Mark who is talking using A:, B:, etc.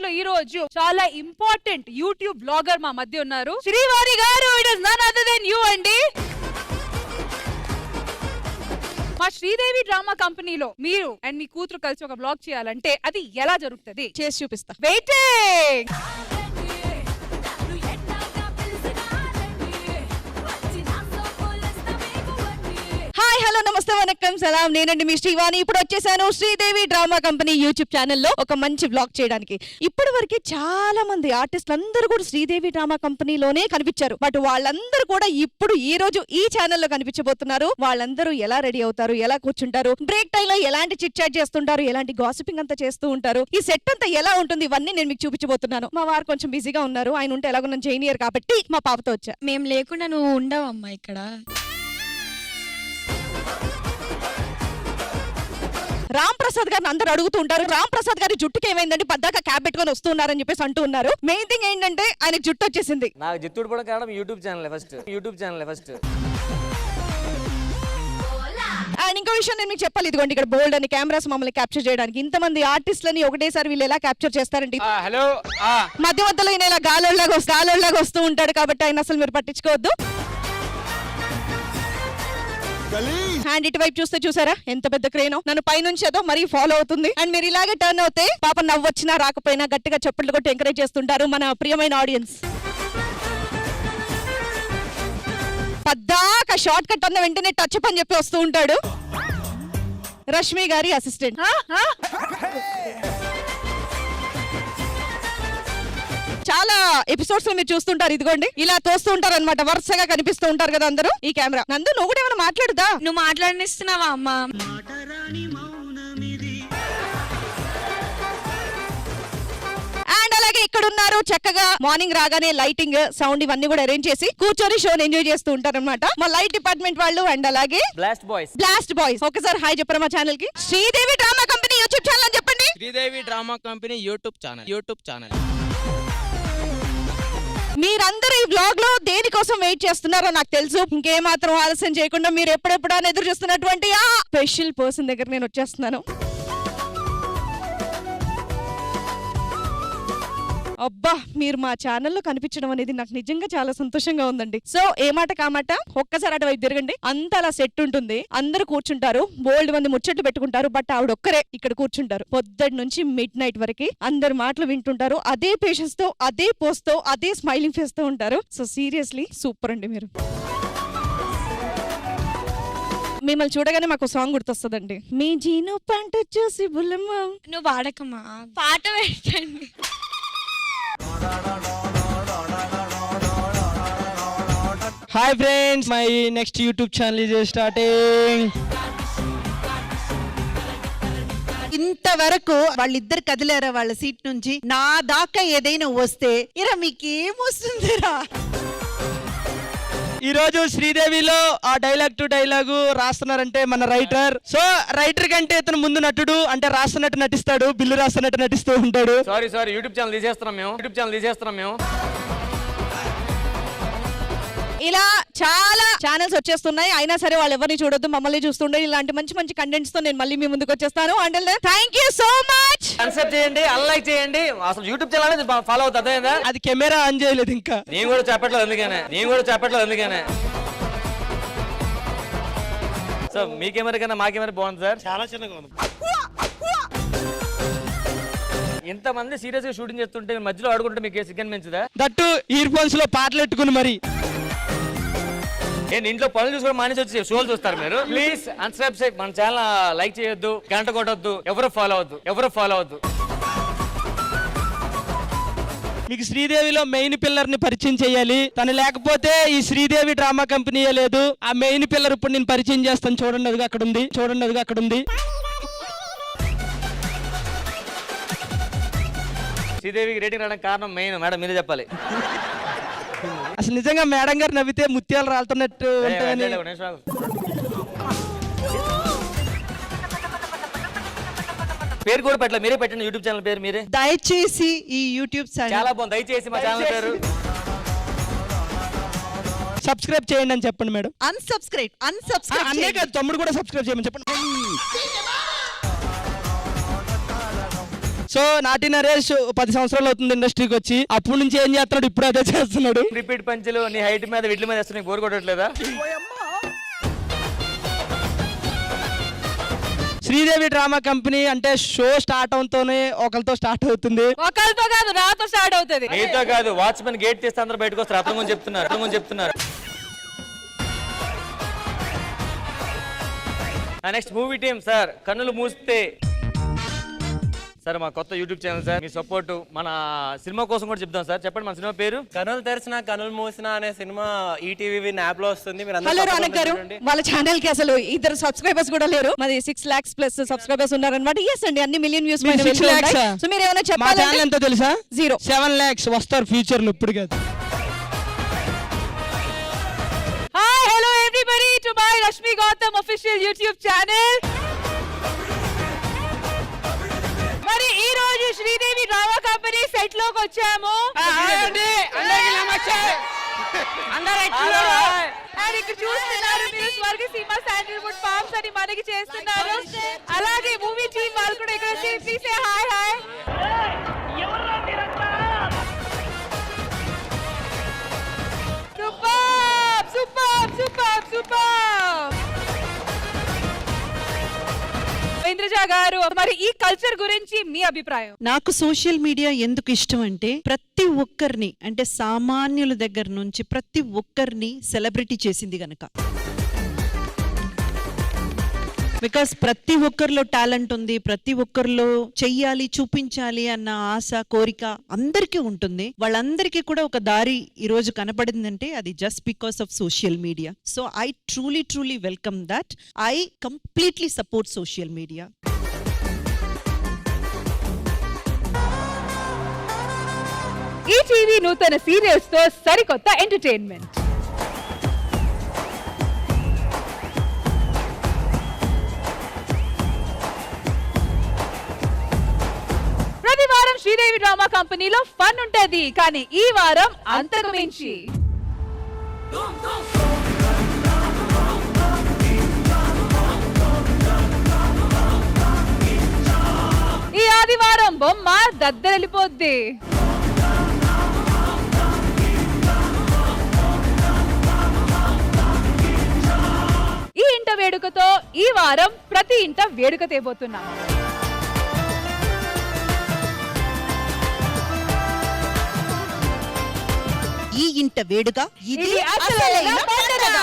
A: లో ఈ రోజు చాలా ఇంపార్టెంట్ యూట్యూబ్ బ్లాగర్ మా మధ్య ఉన్నారు. శ్రీవాణి గారు, it is none other than you అండి. మా శ్రీదేవి డ్రామా కంపెనీలో మీరు అండ్ మీ కూతురు కలిసి ఒక బ్లాగ్ చేయాలంటే అది ఎలా జరుగుతుంది చేసి చూపిస్తా. వెయిటింగ్. హాయ్, హలో, నమస్తే, వనక్కం, సలాం. నేనండి మీ శ్రీవాణి. ఇప్పుడు వచ్చేసాను శ్రీదేవి డ్రామా కంపెనీ యూట్యూబ్ ఛానల్లో ఒక మంచి బ్లాగ్ చేయడానికి. ఇప్పటి వరకు చాలా మంది ఆర్టిస్టులు అందరూ కూడా శ్రీదేవి డ్రామా కంపెనీలోనే కనిపించారు. బట్ వాళ్ళందరూ కూడా ఇప్పుడు ఈ రోజు ఈ ఛానల్లో కనిపించబోతున్నారు. వాళ్ళందరూ ఎలా రెడీ అవుతారు, ఎలా కూర్చుంటారు, బ్రేక్ టైం లో ఎలాంటి చిట్ చాట్ చేస్తుంటారు, ఎలాంటి గాసిపింగ్ అంతా చేస్తూ ఉంటారు, ఈ సెట్ అంతా ఎలా ఉంటుంది, ఇవన్నీ నేను మీకు చూపించబోతున్నాను. మా వారు కొంచెం బిజీగా ఉన్నారు. ఆయన ఉంటే ఎలాగో నన్ను చేయనియర్ కాబట్టి మా పాపతో వచ్చా.
B: మేము లేకుండా నువ్వు ఉండవమ్మా ఇక్కడ.
A: రామ్ ప్రసాద్ గారిని అందరూ అడుగుతూ ఉంటారు, రామ్ ప్రసాద్ గారి జుట్టుకి ఏమైందండి, పద్దాక క్యాబ్ పెట్టుకొని వస్తున్నారని చెప్పేసి అంటూ ఉన్నారు. మెయిన్ థింగ్ ఏంటంటే ఆయనకు జుట్టు వచ్చేసింది.
C: నాకు జుట్టు కూడా కావడం యూట్యూబ్ ఛానల్ ఫస్ట్.
A: అండ్ ఇంకో విషయం నేను మీకు చెప్పాలి. ఇదిగోండి ఇక్కడ బోల్డ్ అని కెమెరాస్ మమ్మల్ని క్యాప్చర్ చేయడానికి. ఇంతమంది ఆర్టిస్టులని ఒకటేసారి వీళ్ళు ఎలా క్యాప్చర్ చేస్తారండి.
C: హలో,
A: మధ్య మధ్యలో ఈయన ఇలా గాలోళ్ళగా వస్తూ ఉంటాడు కాబట్టి ఆయన అసలు మీరు పట్టించుకోవద్దు. హ్యాండ్ ఇటువైపు చూస్తే చూసారా ఎంత పెద్ద క్రేనో. నన్ను పైనుంచి ఏదో మరీ ఫాలో అవుతుంది. అండ్ మీరు ఇలాగే టర్న్ అవుతే పాప నవ్వొచ్చినా రాకపోయినా గట్టిగా చప్పట్లు కొట్టి ఎంకరేజ్ చేస్తుంటారు మన ప్రియమైన ఆడియన్స్. పద్దాక షార్ట్ కట్ అన్న వెంటనే టచ్ అప్ అని చెప్పి వస్తూ ఉంటాడు రష్మి గారి అసిస్టెంట్. చాలా ఎపిసోడ్స్ లో మీరు చూస్తుంటారు. ఇదిగోండి ఇలా తోస్తూ ఉంటారు అనమాట. వరుసగా కనిపిస్తూ ఉంటారు కదా అందరూ. ఈ కెమెరా నందు, నువ్వు కూడా ఏమైనా మాట్లాడుదా?
B: నువ్వు మాట్లాడనిస్తున్నావా అమ్మా?
A: అండ్ అలాగే ఇక్కడ ఉన్నారు చక్కగా మార్నింగ్ రాగానే లైటింగ్, సౌండ్ ఇవన్నీ కూడా అరేంజ్ చేసి కూర్చొని షోని ఎంజాయ్ చేస్తూ ఉంటారు అనమాట మా లైట్ డిపార్ట్మెంట్ వాళ్ళు. అండ్ అలాగే
C: బ్లాస్ట్ బాయ్స్.
A: ఒకసారి హాయ్ చెప్పరా మా ఛానల్ కి. Sridevi drama company YouTube channel అని చెప్పండి.
D: Sridevi drama company YouTube channel.
A: మీరందరూ ఈ బ్లాగ్ లో దేనికోసం వెయిట్ చేస్తున్నారో నాకు తెలుసు. ఇంకేమాత్రం ఆలస్యం చేయకుండా మీరు ఎప్పుడెప్పుడా ఎదురు చూస్తున్నటువంటి ఆ స్పెషల్ పర్సన్ దగ్గర నేను వచ్చేస్తున్నాను. అబ్బా, మీరు మా ఛానల్లో కనిపించడం అనేది నాకు నిజంగా చాలా సంతోషంగా ఉందండి. సో ఏ మాట కామాట ఒక్కసారి అటువైపు తిరగండి. అంత అలా సెట్ ఉంటుంది, అందరూ కూర్చుంటారు, బోల్డ్ మంది ముచ్చట్లు పెట్టుకుంటారు. బట్ ఆవిడ ఒక్కరే ఇక్కడ కూర్చుంటారు పొద్దుటి నుంచి మిడ్ నైట్ వరకు. అందరు మాటలు వింటుంటారు. అదే పేషెన్స్ తో, అదే పోస్ట్ తో, అదే స్మైలింగ్ ఫేస్ తో ఉంటారు. సో సీరియస్లీ సూపర్ అండి మీరు. మిమ్మల్ని చూడగానే మాకు సాంగ్ గుర్తొస్తుందండి. మీ జీను పంట చూసి బుల్లమ్మ.
B: నువ్వు వాడకమ్మా, పాట పెట్టండి.
D: Hi friends, my next YouTube channel is starting.
E: ఇంతవరకు వాళ్ళిద్దరు కదిలేరా వాళ్ళ సీట్ నుంచి? నా దాకా ఏదైనా వస్తే ఇరా మీకేమొస్తుందిరా?
D: ఈ రోజు శ్రీదేవిలో ఆ డైలాగ్ టు డైలాగు రాస్తున్నారంటే మన రైటర్. సో రైటర్ కంటే ఇతను ముందు నటుడు, అంటే రాస్తున్నట్టు నటిస్తాడు, బిల్లు రాస్తున్నట్టు నటిస్తూ ఉంటాడు.
C: సారీ యూట్యూబ్ ఛానల్ తీసేస్తున్నాం మేము.
A: ఇలా చాలా ఛానల్స్ వచ్చేస్తున్నాయి. అయినా సరే వాళ్ళు ఎవరిని చూడొద్దు, మమ్మల్ని చూస్తుండే. ఇలాంటి మంచి మంచి కంటెంట్స్ తో నేను మళ్ళీ మీ ముందుకు వచ్చేస్తాను. And thank you so much.
C: Concept చేయండి, అన్లైక్ చేయండి. అసలు యూట్యూబ్ ఛానల్ ఫాలో అవుతుంది.
D: అది కెమెరా ఆన్ చేయలేదు ఇంకా.
C: నేను కూడా చెప్పట్లేదు అందుకనే. సో మీ కెమెరా కన్నా మా కెమెరా బాగుంది సార్.
F: చాలా చిన్నగా ఉంది.
C: ఇంతమంది సీరియస్ గా షూటింగ్ చేస్తుంటే మధ్యలో ఆడుకుంటే మీకు సిగ్గన్ మంచిదా?
D: దట్టు ఇయర్ ఫోన్స్ లో పాటలు పెట్టుకుని మరి.
C: నేను ఇంట్లో పనులు చూసుకొని మానేసి వచ్చి షోలు చూస్తారు మీరు. ప్లీజ్ అన్సబ్స్క్రైబ్, మన ఛానల్ లైక్ చేయొద్దు, గంట కొట్టొద్దు, ఎవరు ఫాలో అవద్దు.
D: మీకు శ్రీదేవిలో మెయిన్ పిల్లర్ ని పరిచయం చేయాలి. తను లేకపోతే ఈ శ్రీదేవి డ్రామా కంపెనీయే లేదు. ఆ మెయిన్ పిల్లర్ ఇప్పుడు నేను పరిచయం చేస్తాను. చూడండి, అదిగా అక్కడ ఉంది.
C: శ్రీదేవికి రేటింగ్ రావడానికి కారణం మెయిన్ మేడం, మీరే చెప్పాలి.
D: అసలు నిజంగా మేడం గారు నవ్వితే ముత్యాలు రాలుతున్నట్టు ఉంటాయని.
C: పేరు కూడా పెట్టలేదు, మీరే పెట్టండి యూట్యూబ్ ఛానల్ పేరు మీరే.
E: దయచేసి ఈ యూట్యూబ్ ఛానల్
C: చాలా బాగుంది, దయచేసి మా ఛానల్ పేరు
D: సబ్స్క్రైబ్ చేయండి అని చెప్పండి మేడం.
E: అన్సబ్స్క్రైబ్
D: అన్నే కాదు, తమ్ముడు కూడా సబ్స్క్రైబ్ చేయమని చెప్పండి. సో నాటి నరేష్ 10 సంవత్సరాలు అవుతుంది ఇండస్ట్రీకి వచ్చి. అప్పటి నుంచి ఏం చేస్తున్నాడు, ఇప్పుడు అదే చేస్తున్నాడు.
C: రిపీట్ పంచులు నీ హైట్ మీద వీటి మీద వేస్తున్నాయి, బోర్ కొట్టట్లేదా?
D: శ్రీదేవి డ్రామా కంపెనీ అంటే షో స్టార్ట్ అవుతూనే ఒకరితో స్టార్ట్ అవుతుంది.
A: ఒకరితో కాదు, నాతో స్టార్ట్ అవుతుంది.
C: నీతో కాదు, వాచ్మెన్ గేట్ తీస్తే అందరూ బయటకు వస్తారు. అతను ముందు చెప్తున్నారు. నెక్స్ట్ మూవీ టీమ్ సార్, కన్నులు మూస్తే సార్ మా కొత్త యూట్యూబ్ ఛానల్ సార్, మీ సపోర్ట్ మన సినిమా కోసం కూడా చెప్తాం సార్. చెప్పండి మన సినిమా పేరు.
F: కనులు తెరిచిన కనులు మూసిన అనే సినిమా ఈటీవీ యాప్ లో వస్తుంది. మీరు
A: హలో రానక్ గారు, వాళ్ళ ఛానల్ కి అసలు 2 సబ్స్క్రైబర్స్ కూడా లేరు. మరి 6 lakhs ప్లస్ సబ్స్క్రైబర్స్ ఉన్నారన్నమాట. ఎస్ అండి, అన్ని మిలియన్ వ్యూస్ పైన
D: 6 lakhs.
A: సో మీరు ఏమైనా
D: మా
A: చెప్పాలి?
D: ఛానల్ ఎంతో తెలుసా?
A: 0.
D: 7 lakhs వస్తారు ఫ్యూచర్ లో, ఇప్పుడు కాదు.
A: Hi hello everybody to my Rashmi Gautam official YouTube channel. మరి ఈ రోజు శ్రీదేవి డ్రామా కంపెనీ సెట్ లోకి వచ్చాము. అండ్ ఇక్కడ చూస్తున్నారు మీరు స్వర్గసీమ శాండిల్వుడ్ ఫార్మ్స్ అని మనకి చేస్తున్నారు. అలాగే మూవీ టీమ్ వాళ్ళు కూడా ఇక్కడ please say hi hi. Super super super super. Indraja గారు, మరి ఈ కల్చర్ గురించి మీ అభిప్రాయం?
E: నాకు సోషల్ మీడియా ఎందుకు ఇష్టం అంటే ప్రతి ఒక్కరిని, అంటే సామాన్యుల దగ్గర నుంచి ప్రతి ఒక్కరిని సెలబ్రిటీ చేసింది గనక. బికాస్ ప్రతి ఒక్కరిలో టాలెంట్ ఉంది, ప్రతి ఒక్కరిలో చెయ్యాలి చూపించాలి అన్న ఆశ కోరిక అందరికీ ఉంటుంది. వాళ్ళందరికీ కూడా ఒక దారి ఈ రోజు కనపడిందంటే అది just because of social media. So I truly welcome that. I completely support social media.
A: ఈ టీవీ నూతన సీరియల్స్ తో సరికొత్త ఎంటర్టైన్మెంట్. ప్రతి వారం శ్రీదేవి డ్రామా కంపెనీలో ఫన్ ఉంటది, కానీ ఈ వారం అంతకు మించి. ఈ ఆదివారం బొమ్మ దద్దరెళ్ళిపోద్ది. ఈ ఇంట వేడుకతో ఈ వారం ప్రతి ఇంట వేడుక తేబోతున్నాం.
E: ఈ ఇంట వేడుక ఇది అసలైన పండగ.